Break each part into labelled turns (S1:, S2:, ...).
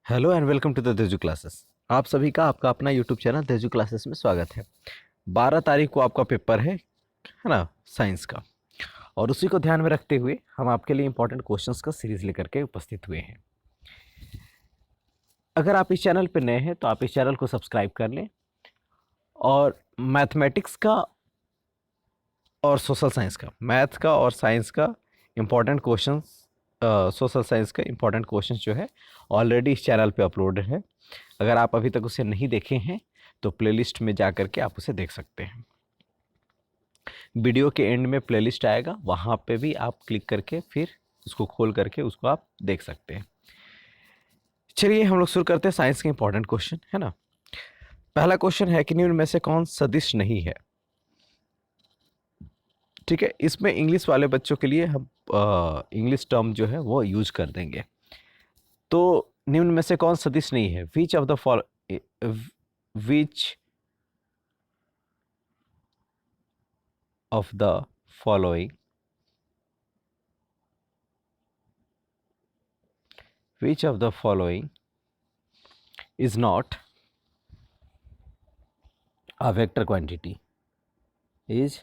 S1: Hello and welcome to the Teju classes. आप सभी का आपका अपना यूट्यूब चैनल तेजू क्लासेस में स्वागत है। 12 तारीख को आपका पेपर है ना, साइंस का। और उसी को ध्यान में रखते हुए हम आपके लिए इंपॉर्टेंट क्वेश्चंस का सीरीज लेकर के उपस्थित हुए हैं। अगर आप इस चैनल पर नए हैं तो आप इस चैनल को सब्सक्राइब कर लें और मैथमेटिक्स का और सोशल साइंस का, मैथ का और साइंस का इम्पॉर्टेंट क्वेश्चंस, सोशल साइंस का इम्पॉर्टेंट क्वेश्चंस जो है ऑलरेडी इस चैनल पे अपलोडेड है। अगर आप अभी तक उसे नहीं देखे हैं तो प्लेलिस्ट में जा कर के आप उसे देख सकते हैं। वीडियो के एंड में प्लेलिस्ट आएगा, वहाँ पे भी आप क्लिक करके फिर उसको खोल करके उसको आप देख सकते हैं। चलिए हम लोग शुरू करते हैं साइंस के इंपॉर्टेंट क्वेश्चन, है ना। पहला क्वेश्चन है कि निम्न में से कौन सदिश नहीं है। ठीक है, इसमें इंग्लिश वाले बच्चों के लिए हम इंग्लिश टर्म जो है वो यूज कर देंगे। तो निम्न में से कौन सदिश नहीं है। Which of the which of the following which of the following is not a vector quantity, is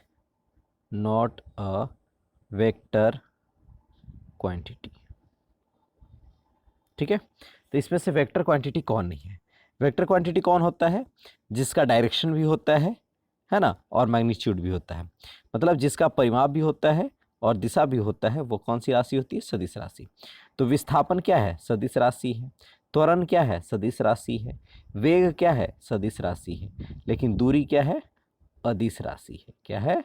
S1: not a vector quantity। ठीक है, तो इसमें से वेक्टर क्वांटिटी कौन नहीं है। वेक्टर क्वांटिटी कौन होता है, जिसका डायरेक्शन भी होता है ना, और मैग्नीट्यूड भी होता है। मतलब जिसका परिमाप भी होता है और दिशा भी होता है, वो कौन सी राशि होती है, सदिश राशि। तो विस्थापन क्या है, सदिश राशि है। त्वरण क्या है, सदिश राशि है। वेग क्या है, सदिश राशि है। लेकिन दूरी क्या है, अदिश राशि है। क्या है,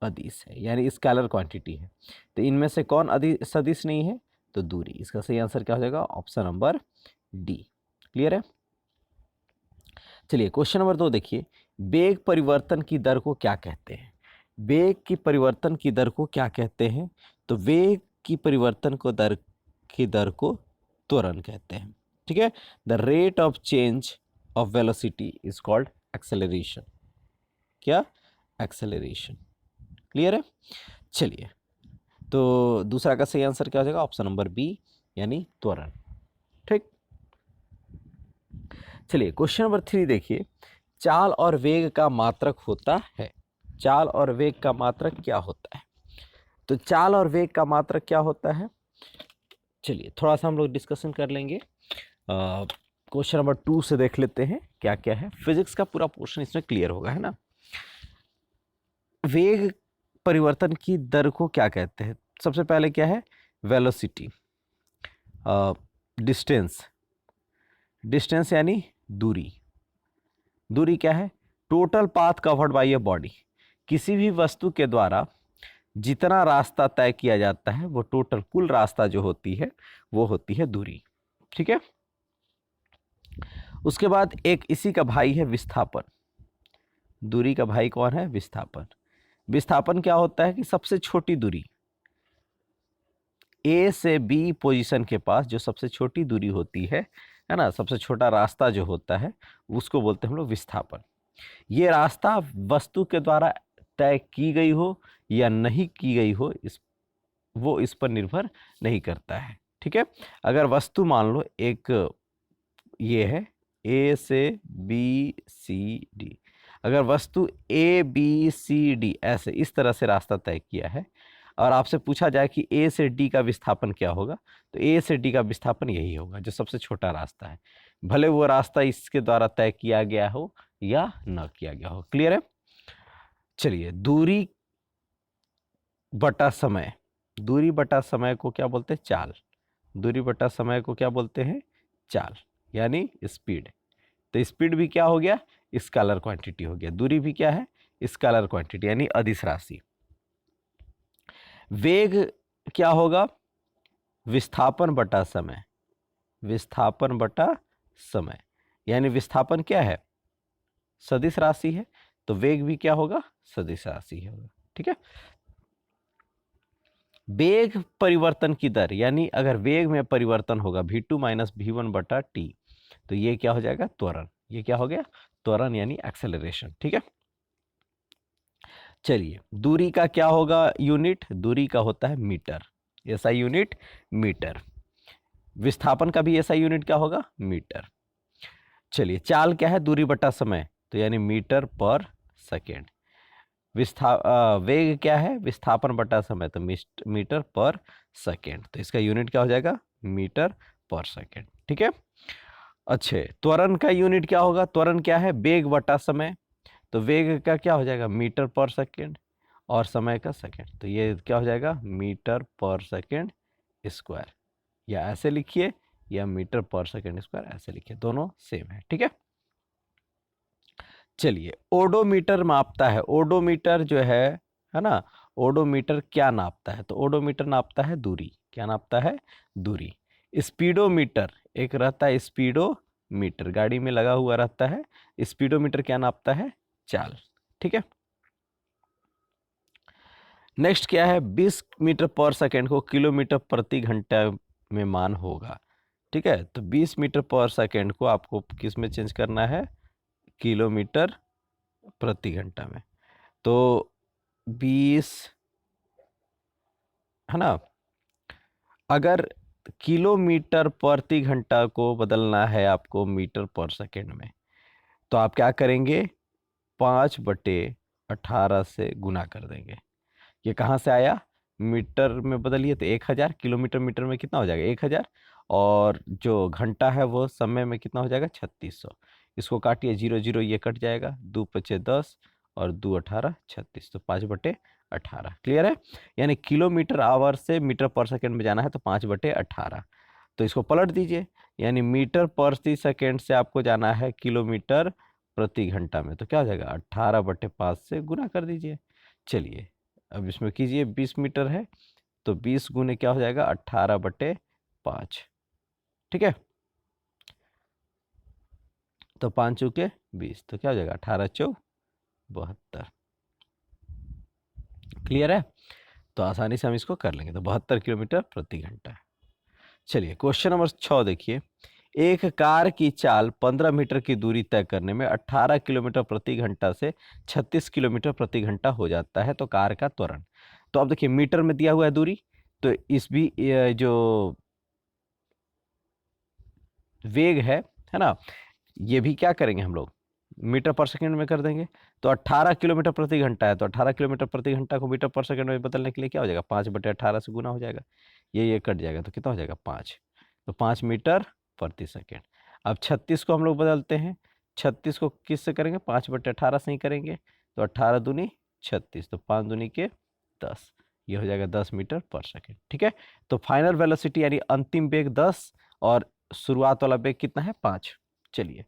S1: अदिश है, यानी स्केलर क्वांटिटी है। तो इनमें से कौन सदिश नहीं है, तो दूरी। इसका सही आंसर क्या हो जाएगा, ऑप्शन नंबर डी। क्लियर है। चलिए क्वेश्चन नंबर 2 देखिए, वेग परिवर्तन की दर को क्या कहते हैं। वेग की परिवर्तन की दर को क्या कहते हैं, तो वेग की परिवर्तन को दर को त्वरण कहते हैं। ठीक है, the rate of change of velocity is called acceleration. क्या, एक्सेलरेशन। क्लियर है। चलिए, तो दूसरा का सही आंसर क्या हो जाएगा, ऑप्शन नंबर बी, यानी त्वरण। ठीक। चलिए क्वेश्चन नंबर 3 देखिए, चाल और वेग का मात्रक होता है। चाल और वेग का मात्रक क्या होता है। तो चाल और वेग का मात्रक क्या होता है, चलिए थोड़ा सा हम लोग डिस्कशन कर लेंगे। क्वेश्चन नंबर 2 से देख लेते हैं क्या क्या है। फिजिक्स का पूरा पोर्शन इसमें क्लियर होगा, है ना। वेग परिवर्तन की दर को क्या कहते हैं। सबसे पहले क्या है, वेलोसिटी। डिस्टेंस, डिस्टेंस यानी दूरी। दूरी क्या है, total path covered by a body. किसी भी वस्तु के द्वारा जितना रास्ता तय किया जाता है, वो टोटल कुल रास्ता जो होती है वो होती है दूरी। ठीक है। उसके बाद एक इसी का भाई है विस्थापन। दूरी का भाई कौन है, विस्थापन। विस्थापन क्या होता है कि सबसे छोटी दूरी, ए से बी पोजीशन के पास जो सबसे छोटी दूरी होती है ना, सबसे छोटा रास्ता जो होता है उसको बोलते हैं हम लोग विस्थापन। ये रास्ता वस्तु के द्वारा तय की गई हो या नहीं की गई हो, वो इस पर निर्भर नहीं करता है। ठीक है। अगर वस्तु मान लो एक ये है, ए से बी सी डी, अगर वस्तु ए बी सी डी ऐसे इस तरह से रास्ता तय किया है और आपसे पूछा जाए कि ए से डी का विस्थापन क्या होगा, तो ए से डी का विस्थापन यही होगा जो सबसे छोटा रास्ता है, भले वो रास्ता इसके द्वारा तय किया गया हो या न किया गया हो। क्लियर है। चलिए, दूरी बटा समय, दूरी बटा समय को क्या बोलते हैं, चाल। दूरी बटा समय को क्या बोलते हैं, चाल, यानी स्पीड। तो स्पीड भी क्या हो गया, स्केलर क्वांटिटी हो गया। दूरी भी क्या है, स्केलर क्वांटिटी, यानी अदिश राशि। वेग क्या होगा, विस्थापन बटा समय। विस्थापन बटा समय, यानी विस्थापन क्या है, सदिश राशि है, तो वेग भी क्या होगा, सदिश राशि होगा। ठीक है। वेग परिवर्तन की दर, यानी अगर वेग में परिवर्तन होगा v2 माइनस v1 बटा टी, तो ये क्या हो जाएगा, त्वरण। ये क्या हो गया, त्वरण, यानी एक्सेलरेशन। ठीक है। चलिए, दूरी का क्या होगा यूनिट, दूरी का होता है मीटर। ऐसा यूनिट मीटर। विस्थापन का भी ऐसा यूनिट क्या होगा, मीटर। चलिए, चाल क्या है, दूरी बटा समय, तो यानी मीटर पर सेकेंड। वेग क्या है, विस्थापन बटा समय, तो मीटर पर सेकेंड, तो इसका यूनिट क्या हो जाएगा, मीटर पर सेकेंड। ठीक है। अच्छे, त्वरण का यूनिट क्या होगा, त्वरण क्या है, वेग बटा समय, तो वेग का क्या हो जाएगा, मीटर पर सेकेंड, और समय का सेकेंड, तो ये क्या हो जाएगा, मीटर पर सेकेंड स्क्वायर, या ऐसे लिखिए, या मीटर पर सेकेंड स्क्वायर ऐसे लिखिए, दोनों सेम है। ठीक है। चलिए, ओडोमीटर मापता है, ओडोमीटर जो है ना, ओडोमीटर क्या नापता है, तो ओडोमीटर नापता है दूरी, क्या नापता है, दूरी। स्पीडोमीटर एक रहता है, स्पीडोमीटर गाड़ी में लगा हुआ रहता है, स्पीडोमीटर क्या नापता है, चाल। ठीक है। नेक्स्ट क्या है, 20 मीटर पर सेकेंड को किलोमीटर प्रति घंटा में मान होगा। ठीक है, तो 20 मीटर पर सेकेंड को आपको किस में चेंज करना है, किलोमीटर प्रति घंटा में, तो 20 है ना, अगर किलोमीटर प्रति घंटा को बदलना है आपको मीटर पर सेकेंड में, तो आप क्या करेंगे, 5/18 से गुना कर देंगे। ये कहाँ से आया, मीटर में बदलिए तो 1000, किलोमीटर मीटर में कितना हो जाएगा, 1000, और जो घंटा है वो समय में कितना हो जाएगा, 3600। इसको काटिए, 0 0 ये कट जाएगा, 2 5 10 और 2 18 36, तो 5/18। क्लियर है। यानी किलोमीटर आवर से मीटर पर सेकेंड में जाना है तो 5/18, तो इसको पलट दीजिए, यानी मीटर प्रति सेकेंड से आपको जाना है किलोमीटर प्रति घंटा में, तो क्या हो जाएगा, 18/5 से गुना कर दीजिए। चलिए, अब इसमें कीजिए, 20 मीटर है तो 20 गुने क्या हो जाएगा, 18/5। ठीक है, तो 5 चौके 20, तो क्या हो जाएगा, 18 चौ 72। क्लियर है। तो आसानी से हम इसको कर लेंगे, तो 72 किलोमीटर प्रति घंटा। चलिए, क्वेश्चन नंबर 6 देखिए, एक कार की चाल 15 मीटर की दूरी तय करने में 18 किलोमीटर प्रति घंटा से 36 किलोमीटर प्रति घंटा हो जाता है, तो कार का त्वरण। तो अब देखिए, मीटर में दिया हुआ है दूरी, तो इस भी जो वेग है ना, ये भी क्या करेंगे हम लोग, मीटर पर सेकंड में कर देंगे। तो 18 किलोमीटर प्रति घंटा है, तो 18 किलोमीटर प्रति घंटा को मीटर पर सेकंड में बदलने के लिए क्या हो जाएगा, 5/18 से गुना हो जाएगा, ये कट जाएगा, तो कितना हो जाएगा, 5, तो 5 मीटर प्रति सेकंड। अब 36 को हम लोग बदलते हैं, 36 को किस से करेंगे, 5/18 से ही करेंगे, तो 18 दूनी 36, तो 5 दूनी के 10, ये हो जाएगा 10 मीटर पर सेकंड। ठीक है। तो फाइनल वेलोसिटी यानी अंतिम वेग 10 और शुरुआत वाला वेग कितना है, 5। चलिए,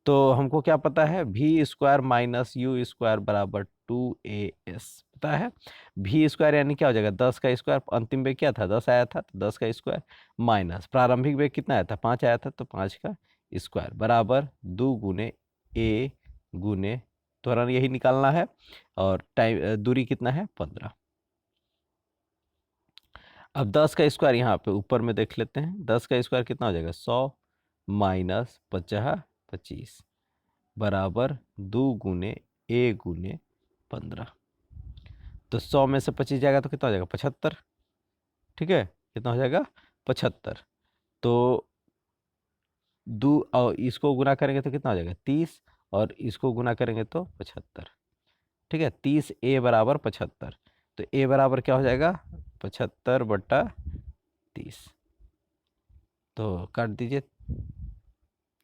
S1: तो हमको क्या पता है, भी स्क्वायर माइनस यू स्क्वायर बराबर 2as पता है। भी स्क्वायर यानी क्या हो जाएगा, 10 का स्क्वायर, अंतिम वेग क्या था, 10 आया था, तो 10 का स्क्वायर माइनस प्रारंभिक वेग कितना आया था, 5 आया था, तो 5 का स्क्वायर बराबर 2 गुने ए गुने त्वरण, यही निकालना है, और टाइम दूरी कितना है, 15। अब 10 का स्क्वायर यहाँ पे ऊपर में देख लेते हैं, 10 का स्क्वायर कितना हो जाएगा, 100 माइनस 50 25 बराबर 2 गुने ए गुने 15, तो 100 में से 25 जाएगा तो कितना हो जाएगा, 75। ठीक है, कितना हो जाएगा, 75, तो दो और इसको गुना करेंगे तो कितना हो जाएगा, 30, और इसको गुना करेंगे तो 75। ठीक है, 30 बराबर 75, तो ए बराबर क्या हो जाएगा, 75/30, तो काट दीजिए,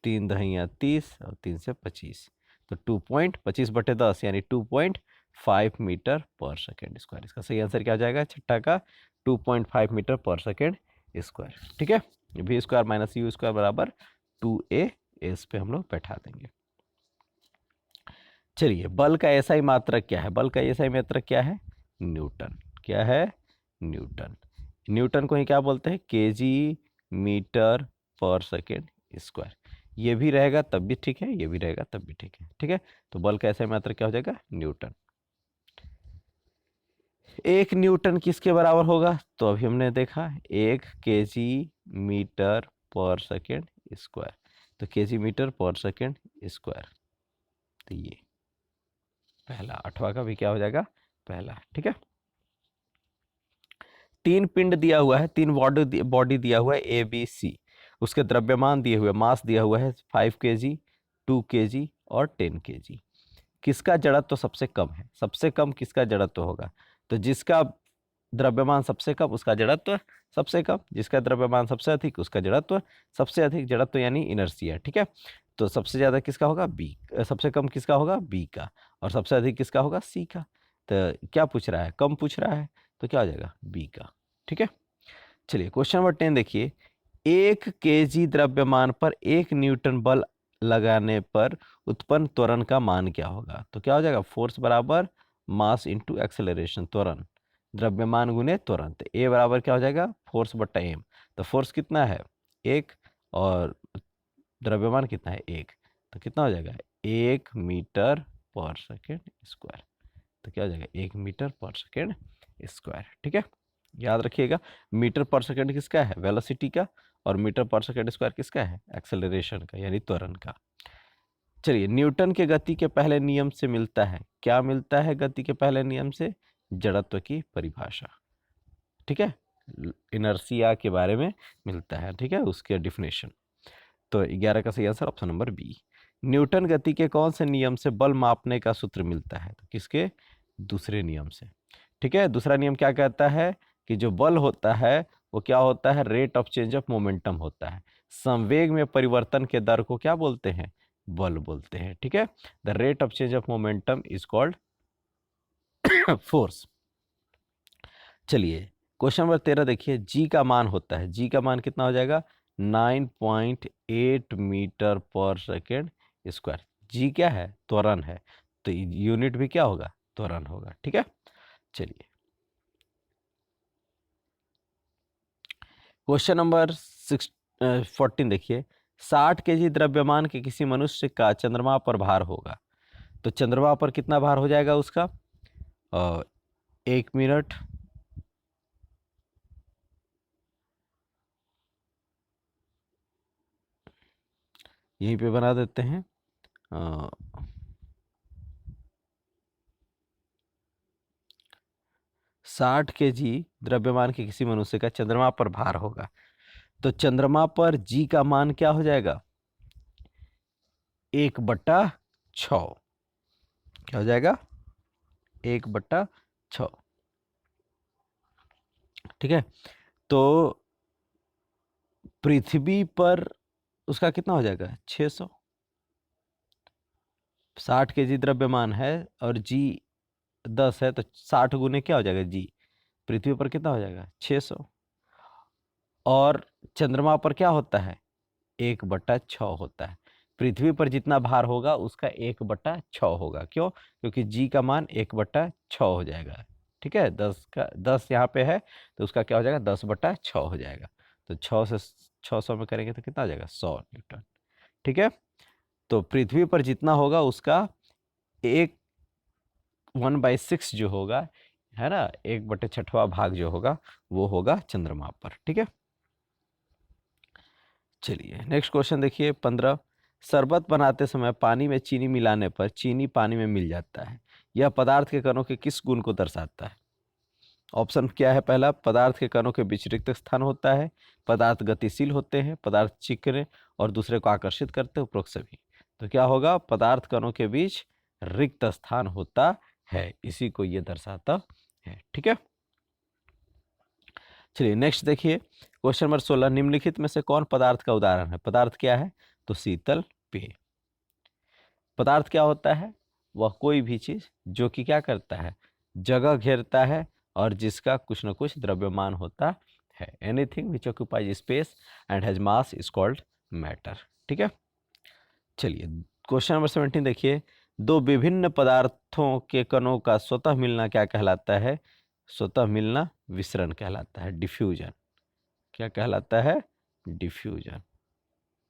S1: 3 दहिया 30 और 3 से 25, तो 2.25/10 यानी 2.5 मीटर पर सेकेंड स्क्वायर। इसका सही आंसर क्या हो जाएगा, छठा का 2.5 मीटर पर सेकेंड स्क्वायर। ठीक है, v square minus u square बराबर 2a, इस पे हम लोग बैठा देंगे। चलिए, बल का एसआई मात्रक क्या है, बल का एसआई मात्रक क्या है, न्यूटन। क्या है, न्यूटन। न्यूटन को ही क्या बोलते हैं, केजी मीटर पर सेकेंड स्क्वायर। ये भी रहेगा तब भी ठीक है, ये भी रहेगा तब भी ठीक है। ठीक है, तो बल का एसआई मात्रक क्या हो जाएगा, न्यूटन। 1 न्यूटन किसके बराबर होगा, तो अभी हमने देखा 1 केजी मीटर पर सेकेंड स्क्वायर, तो केजी मीटर पर सेकेंड स्क्वायर, तो ये पहला, 8वां का भी क्या हो जाएगा, पहला। ठीक है। तीन पिंड दिया हुआ है, तीन बॉडी दिया हुआ है ए बी सी, उसके द्रव्यमान दिए हुए, मास दिया हुआ है 5 kg, 2 kg और 10 kg। किसका जड़त्व तो सबसे कम है? सबसे कम किसका जड़त्व होगा? तो जिसका द्रव्यमान सबसे कम उसका जड़त्व सबसे कम, जिसका द्रव्यमान सबसे अधिक उसका जड़त्व सबसे अधिक, जड़त्व यानी इनर्शिया। ठीक है, तो सबसे ज्यादा किसका होगा? बी। सबसे कम किसका होगा? बी का। और सबसे अधिक किसका होगा? सी का। तो क्या पूछ रहा है? कम पूछ रहा है, तो क्या हो जाएगा? बी का। ठीक है, चलिए क्वेश्चन नंबर 10 देखिए। 1 kg द्रव्यमान पर 1 न्यूटन बल लगाने पर उत्पन्न त्वरण का मान क्या होगा? तो क्या हो जाएगा? फोर्स बराबर मास इंटू एक्सेलरेशन, त्वरण द्रव्यमान गुने त्वरण। तो ए बराबर क्या हो जाएगा? फोर्स बट्टा एम। तो फोर्स कितना है? 1, और द्रव्यमान कितना है? 1। तो कितना हो जाएगा? 1 मीटर पर सेकेंड स्क्वायर। तो क्या हो जाएगा? 1 मीटर पर सेकेंड स्क्वायर। ठीक है, याद रखिएगा, मीटर पर सेकेंड किसका है? वेलोसिटी का। और मीटर पर सेकेंड स्क्वायर किसका है? एक्सेलरेशन का, यानी त्वरण का। चलिए, न्यूटन के गति के पहले नियम से मिलता है, क्या मिलता है गति के पहले नियम से? जड़त्व की परिभाषा। ठीक है, इनर्शिया के बारे में मिलता है। ठीक है, उसके डिफिनेशन। तो 11 का सही answer option number B. Newton गति के कौन से नियम से बल मापने का सूत्र मिलता है? तो किसके? दूसरे नियम से। ठीक है, दूसरा नियम क्या कहता है कि जो बल होता है वो क्या होता है? Rate of change of momentum होता है। संवेग में परिवर्तन के दर को क्या बोलते हैं? बल बोलते हैं। ठीक है, the rate of change of momentum is called force. चलिए क्वेश्चन नंबर 13 देखिए। जी का मान होता है, जी का मान कितना हो जाएगा? 9.8 मीटर पर सेकेंड स्क्वायर। जी क्या है? त्वरण है, तो यूनिट भी क्या होगा? त्वरण होगा। ठीक है, चलिए क्वेश्चन नंबर 14 देखिए। 60 kg द्रव्यमान के किसी मनुष्य का चंद्रमा पर भार होगा, तो चंद्रमा पर कितना भार हो जाएगा उसका? 1 मिनट, यहीं पे बना देते हैं। 60 kg द्रव्यमान के किसी मनुष्य का चंद्रमा पर भार होगा, तो चंद्रमा पर जी का मान क्या हो जाएगा? 1/6। क्या हो जाएगा? 1/6। ठीक है, तो पृथ्वी पर उसका कितना हो जाएगा? 600। 60 kg द्रव्यमान है और जी 10 है, तो 60 गुने क्या हो जाएगा? जी पृथ्वी पर कितना हो जाएगा? 600। और चंद्रमा पर क्या होता है? 1/6 होता है। पृथ्वी पर जितना भार होगा उसका 1/6 होगा। क्यों? क्योंकि जी का मान 1/6 हो जाएगा। ठीक है, 10 यहाँ पे है, तो उसका क्या हो जाएगा? 10/6 हो जाएगा। तो 6 से 600 में करेंगे तो कितना आ जाएगा? 100 न्यूटन। ठीक है, तो पृथ्वी पर जितना होगा उसका 1/6 जो होगा, है ना, 1/6वां भाग जो होगा वो होगा चंद्रमा पर। ठीक है, चलिए नेक्स्ट क्वेश्चन देखिए 15। शरबत बनाते समय पानी में चीनी मिलाने पर चीनी पानी में मिल जाता है, यह पदार्थ के कणों के किस गुण को दर्शाता है? ऑप्शन क्या है? पहला, पदार्थ के कणों के बीच रिक्त स्थान होता है, पदार्थ गतिशील होते हैं, पदार्थ चिकने और दूसरे को आकर्षित करते हैं, उपरोक्त सभी। तो क्या होगा? पदार्थ कणों के बीच रिक्त स्थान होता है, इसी को ये दर्शाता है। ठीक है, चलिए नेक्स्ट देखिए क्वेश्चन नंबर 16। निम्नलिखित में से कौन पदार्थ का उदाहरण है? पदार्थ क्या है? तो शीतल पेय। पदार्थ क्या होता है? वह कोई भी चीज जो कि क्या करता है? जगह घेरता है और जिसका कुछ न कुछ द्रव्यमान होता है। Anything which occupies space and has mass is called matter. ठीक है, चलिए क्वेश्चन नंबर 17 देखिए। दो विभिन्न पदार्थों के कणों का स्वतः मिलना क्या कहलाता है? स्वतः मिलना विसरण कहलाता है, डिफ्यूजन। क्या कहलाता है? डिफ्यूजन।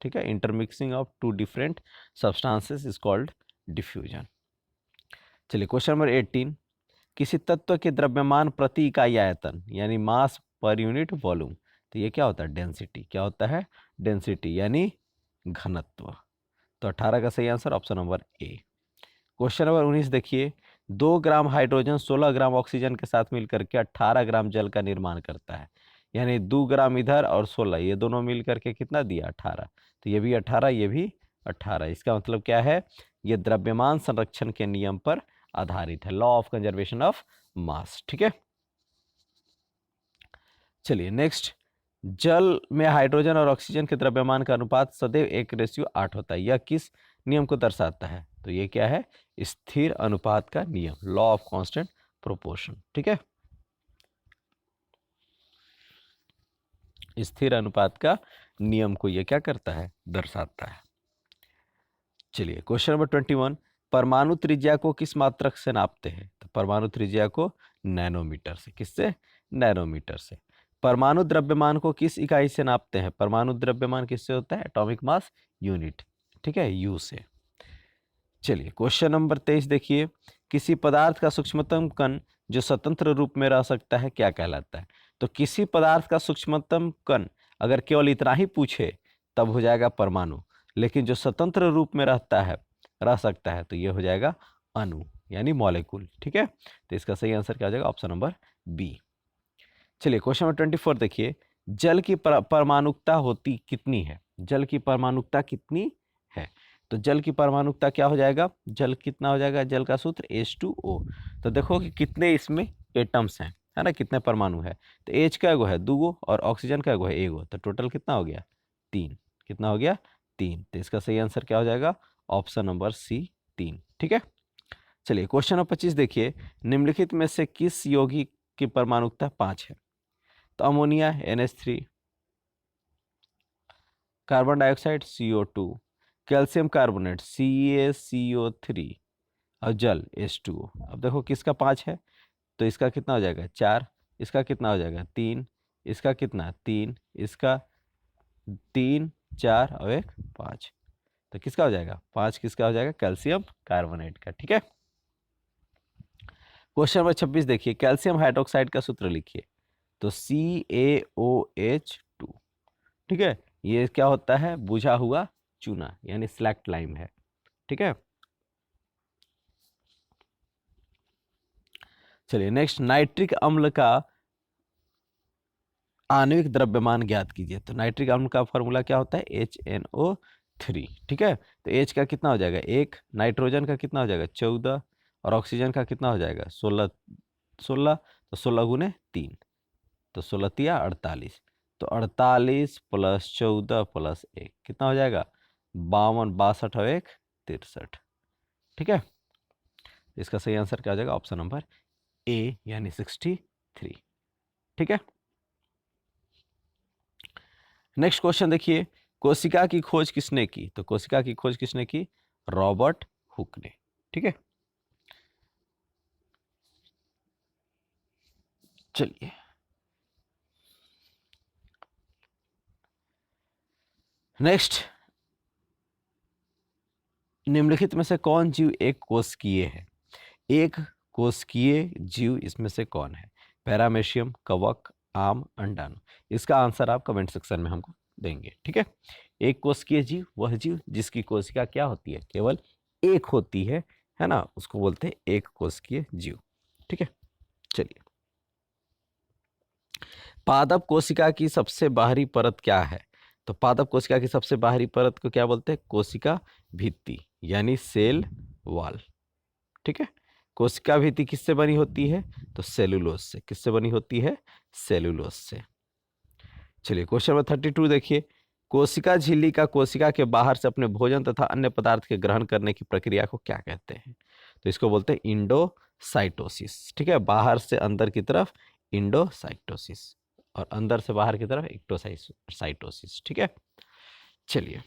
S1: ठीक है, intermixing of two different substances is called diffusion. चलिए क्वेश्चन नंबर 18। किसी तत्व के द्रव्यमान प्रति इकाई आयतन यानी मास पर यूनिट वॉल्यूम, तो ये क्या होता है? डेंसिटी। क्या होता है? डेंसिटी यानी घनत्व। तो 18 का सही answer option number A. Question number 19 देखिए। 2 ग्राम हाइड्रोजन 16 ग्राम ऑक्सीजन के साथ मिलकर के 18 ग्राम जल का निर्माण करता है। यानी 2 ग्राम इधर और 16, ये दोनों मिल करके कितना दिया 18। तो ये भी 18, ये भी 18। इसका मतलब क्या है, ये द्रव्यमान संरक्षण के नियम पर आधारित है, law of conservation of mass. ठीक है, चलिए नेक्स्ट, जल में हाइड्रोजन और ऑक्सीजन के द्रव्यमान का अनुपात सदैव 1:8 होता है। यह किस नियम को दर्शाता है? तो ये क्या है, स्थिर अनुपात का नियम, लॉ ऑफ कांस्टेंट प्रोपोर्शन। ठीक है, स्थिर अनुपात का नियम को ये क्या करता है, दर्शाता है। चलिए क्वेश्चन नंबर 21, परमाणु त्रिज्या को किस मात्रक से नापते हैं? तो परमाणु त्रिज्या को नैनोमीटर से। किससे? नैनोमीटर से। परमाणु द्रव्यमान को किस इकाई से नापते हैं? परमाणु द्रव्यमान किससे होता है? Atomic mass unit. ठीक है, यू से। चलिए क्वेश्चन नंबर 23 देखिए, किसी पदार्थ का सूक्ष्मतम कण जो स्वतंत्र रूप में रह सकता है क्या कहलाता है? तो किसी पदार्थ का सूक्ष्मतम कण अगर केवल इतना ही पूछे तब हो जाएगा परमाणु, लेकिन जो स्वतंत्र रूप में रह सकता है तो ये हो जाएगा अणु यानी मॉलिक्यूल। ठीक है, तो इसका सही आंसर क्या हो जाएगा? Option number B. चलिए क्वेश्चन नंबर 24 देखिए, जल की परमाणुकता होती कितनी है? जल की परमाणुकता कितनी है? तो जल की परमाणुकता क्या हो जाएगा? जल कितना हो जाएगा? जल का सूत्र H2O। तो देखो कि कितने इसमें एटम्स हैं, है ना, कितने परमाणु है। तो H का एगो है 2 और ऑक्सीजन का एगो है 1, तो टोटल कितना हो गया? 3। कितना हो गया? 3। तो इसका सही आंसर क्या हो जाएगा? Option number C 3। ठीक है, चलिए क्वेश्चन नंबर 25 देखिए, निम्नलिखित में से किस यौगिक की परमाणुकता 5 है? तो ammonia NH3, carbon dioxide CO2, calcium carbonate CaCO3 और जल H2O। अब देखो किसका 5 है, तो इसका कितना हो जाएगा? 4, इसका कितना हो जाएगा? 3, इसका कितना? 3, इसका 3, 4 और 1 5। तो किसका हो जाएगा? 5 किसका हो जाएगा? कैल्शियम कार्बोनेट का। ठीक है, क्वेश्चन नंबर 26 देखिए, कैल्शियम हाइड्रोक्साइड का सूत्र लिखिए। तो CaOH2। ठीक है, ये क्या होता है? बुझा हुआ चूना यानी स्लैक्ट लाइम है। ठीक है, चलिए नेक्स्ट, नाइट्रिक अम्ल का आणविक द्रव्यमान ज्ञात कीजिए। तो नाइट्रिक अम्ल का फॉर्मूला क्या होता है? HNO3। ठीक है, तो H का कितना हो जाएगा? 1, नाइट्रोजन का कितना हो जाएगा? 14 और ऑक्सीजन का कितना हो जाएगा? 16। तो 16 गुने 3, तो 16 तिया 48। तो 48 + 14 + 1 कितना हो जाएगा? 52, 62 और 1 63। ठीक है, इसका सही आंसर क्या हो जाएगा? ऑप्शन नंबर ए यानी 63। ठीक है, नेक्स्ट क्वेश्चन देखिए, कोशिका की खोज किसने की? तो कोशिका की खोज किसने की? रॉबर्ट हुक ने। ठीक है, चलिए नेक्स्ट, निम्नलिखित में से कौन जीव एक कोशिकीय है? एक कोशिकीय जीव इसमें से कौन है? पैरामेशियम, कवक, आम, अंडाणु। इसका आंसर आप कमेंट सेक्शन में हमको देंगे। ठीक है, एक कोशिकीय जीव वह जीव जिसकी कोशिका क्या होती है? केवल एक होती है ना, उसको बोलते हैं एक कोशिकीय जीव। ठीक है, चलिए, पादप कोशिका की सबसे बाहरी परत क्या है? तो पादप कोशिका की सबसे बाहरी परत को क्या बोलते हैं? कोशिका भित्ति यानी सेल वॉल। ठीक है, कोशिका भित्ति किससे बनी होती है? तो सेलुलोज से। किससे बनी होती है? सेलुलोज से। चलिए क्वेश्चन नंबर 32 देखिए, कोशिका झिल्ली का कोशिका के बाहर से अपने भोजन तथा अन्य पदार्थ के ग्रहण करने की प्रक्रिया को क्या कहते हैं? तो इसको बोलते हैं इंडोसाइटोसिस। ठीक है, बाहर से अंदर की तरफ इंडोसाइटोसिस और अंदर से बाहर की तरफ एक्टोसाइटोसिस। ठीक है, चलिए,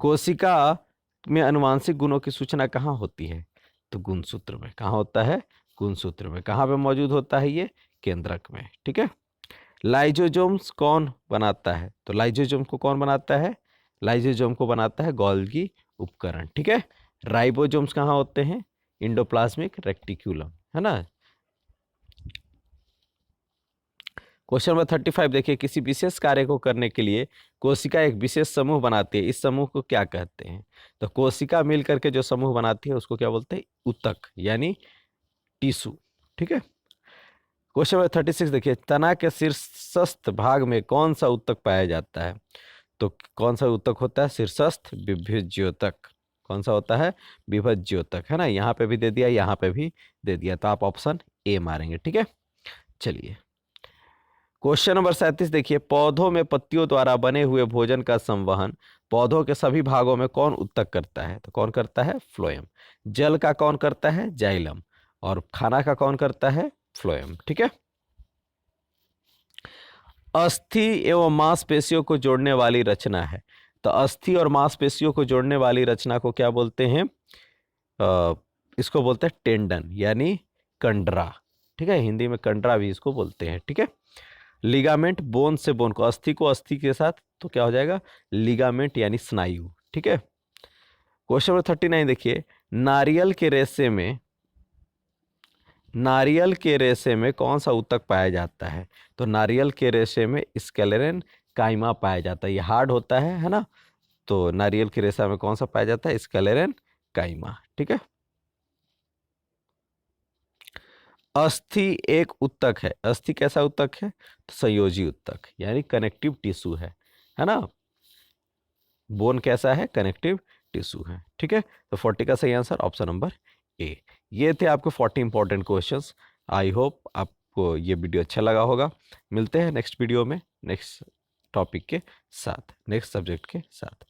S1: कोशिका में अनुवांशिक गुणों की सूचना कहाँ होती है? तो गुणसूत्र में। कहाँ होता है? गुणसूत्र में। कहाँ पे मौजूद होता है ये? केंद्रक में। ठीक है, लाइजोजोम्स कौन बनाता है? तो लाइजोजोम को कौन बनाता है? लाइजोजोम को बनाता है गोल्गी उपकरण। ठीक है, राइबोजोम्स कहाँ होते हैं? इंडोप्लाज्मिक रेक्टिक्यूलम, है ना। क्वेश्चन नंबर 35 देखिए, किसी विशेष कार्य को करने के लिए कोशिका एक विशेष समूह बनाती है, इस समूह को क्या कहते हैं? तो कोशिका मिल करके जो समूह बनाती है उसको क्या बोलते हैं? ऊतक यानी टिश्यू। ठीक है। क्वेश्चन नंबर 36 देखिए, तना के शीर्षस्थ भाग में कौन सा ऊतक पाया जाता है? तो कौन सा ऊतक होता है? शीर्षस्थ विभज्योतक। कौन सा होता है? विभज्योतक, है ना। यहाँ पे भी दे दिया, यहाँ पे भी दे दिया, तो आप ऑप्शन ए मारेंगे। ठीक है। चलिए क्वेश्चन नंबर 37 देखिए, पौधों में पत्तियों द्वारा बने हुए भोजन का संवहन पौधों के सभी भागों में कौन ऊतक करता है? तो कौन करता है? फ्लोएम। जल का कौन करता है? जाइलम। और खाना का कौन करता है? फ्लोएम। ठीक है। अस्थि एवं मांसपेशियों को जोड़ने वाली रचना है। तो अस्थि और मांसपेशियों को जोड़ने वाली रचना को क्या बोलते हैं? इसको बोलते हैं टेंडन, यानी कंडरा। ठीक है, हिंदी में कंडरा भी इसको बोलते हैं। ठीक है। लिगामेंट, बोन से बोन को, अस्थि को अस्थि के साथ तो क्या हो जाएगा? लिगामेंट यानी स्नायु। ठीक है। क्वेश्चन नंबर 39 देखिए, नारियल के रेशे में कौन सा ऊतक पाया जाता है? तो नारियल के रेशे में स्क्लेरन काइमा पाया जाता है। ये हार्ड होता है ना। तो नारियल के रेशा में कौन सा पाया जाता है? स्क्लेरन काइमा। ठीक है। अस्थि एक ऊतक है। अस्थि कैसा ऊतक है? तो संयोजी ऊतक, यानी कनेक्टिव टिश्यू है ना। बोन कैसा है? कनेक्टिव टिश्यू है। ठीक है। तो 40 का सही आंसर ऑप्शन नंबर ए। ये थे आपके 40 इंपॉर्टेंट क्वेश्चंस। आई होप आपको ये वीडियो अच्छा लगा होगा। मिलते हैं नेक्स्ट वीडियो में, नेक्स्ट टॉपिक के साथ, नेक्स्ट सब्जेक्ट के साथ।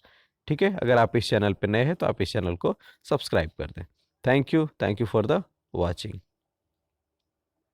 S1: ठीक है। अगर आप इस चैनल पर नए हैं तो आप इस चैनल को सब्सक्राइब कर दें। Thank you for the watching.